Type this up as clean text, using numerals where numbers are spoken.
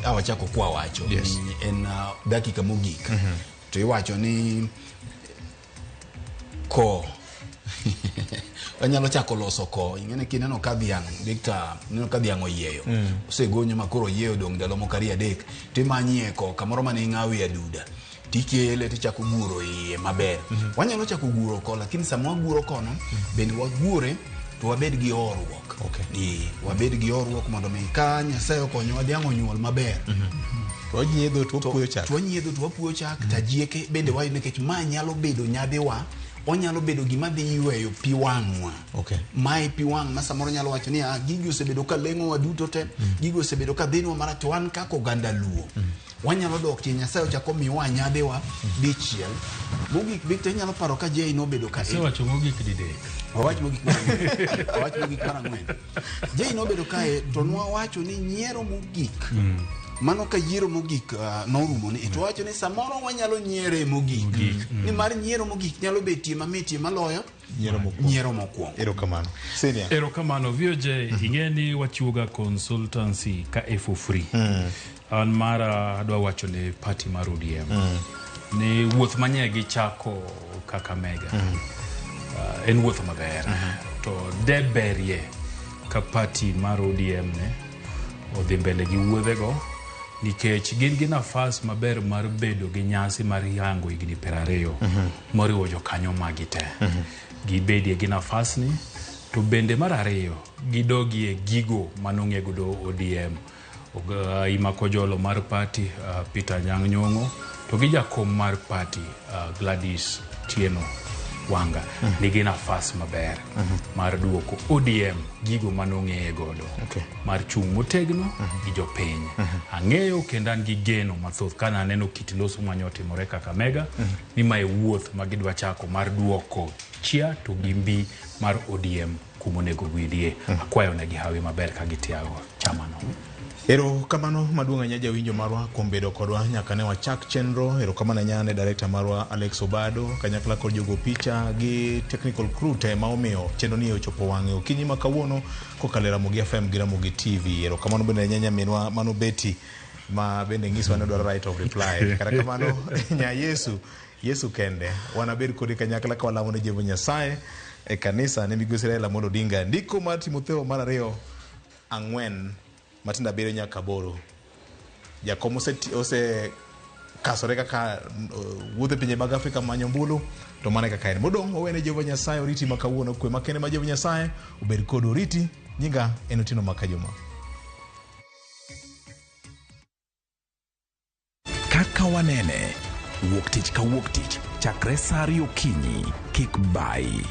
awachako kwa wacho yes. Ni en dakika mogik to iwacho ni ko wanyalo chako loso ko ingene kineno ka dhiang' dikta neno ka dhiang' oyeyo osegonyo makoro oyeyo dong ndalo mokari adek timanyie ko kamoro mane ing'awi aduda tikele tichako guro iye maber wanyalo chako guro ko lakini sama waguro kono bende wagure to wabed gi orruok wabed gi orruok mondo mi ka Nyasaye okonyo dhiang' onyuol maber to nyiedho to wapuyo chak tajieke bende wayo nikech ma nyalo bedo nyadhiwa onyalo bedo gima dhi yweyo pi wang'wa mai pi wang' ma samoro nyalo wacho ni gigi osebedo ka leng'o wa duto te gigi osebedo ka dhinwa mara to wan kako oganda Luo wanyalo dok ti Nyasaye ochako miwa nyadhiwa dichiel mogik Victor nyalo paro ka Jay nobedo ka wacho mogik didek wacho mogik mara ng'wen Jay nobedo kae to nwa wacho ni nyiero mogik mano ka yiero mogik norumo ni to wacho ni samoro wanyalo nyiere mogik ni mar nyiero mogik nyalo betie mamitie maloyo nyiero mokwongo. Erokamano Senior. Erokamano VOJ ingeni wachiwoga consultancy ka for free an mara adwa wacho ne party mar ODM ni wuoth manye gi chako Kakamega en wuoth maber to deberie ka party mar ODM ne odhi mbele gi wuodhego nikech gin gi nafas maber mar bedo gi nyasi mar yango higni 20 moriwo jokanyo magi te gibedie gi nafas ni to bende mar ariyo gidogie gigo manong'e godo ODM imako jolo mar party Peter Nyang' Nyong'o to gi jakom mar party Gladys Tieno Wanga nigi nafas maber mar duoko ODM gigo manong'e godo mar chung' motegno gi jopiny ang'eyo kendo an gi geno mathoth kana neno kit loso manyotimore Kakamega ni mae wuoth magidwa chako mar duoko chia to gimbi mar ODM kumonego gwidie akwayo ne gihawi maber ka gitiago chamano. Erokamano maduong' ahinya jawinjo marwa kuom bedo kodwa nyaka ne wachak chenro. Erokamano ahinya ne director marwa Alex Obado kanyakla kod jogo picha gi technical crew te ma omiyo chenro ni ochopo wang'e okinyi ma kawuono kokalo Ramogi FM gi Ramogi TV. Erokamano bende ahinya minwa mano Betty ma bende ngiswa ne dwaro right of reply. Kata kamano nya Yesu kende wanabed kodi kanyakla ka walamo ne Jehova Nyasaye e kanisa ne Migosi Raila Amolo Odinga ndiko mar Timotheo mar 2:4 Matinda bero nyaka 8 jakom ose kasore kaka wuothe pinje mag Afrika manyo mbulu to mane kaka en modong' owene Jehova Nyasaye oriti makawuono kwe makene ma Jehova Nyasaye obed kod oriti nyinga en Otieno Makajuma. Kaka wanene wuok tich ka wuok tich chakre sa 2 okinyi kik bai.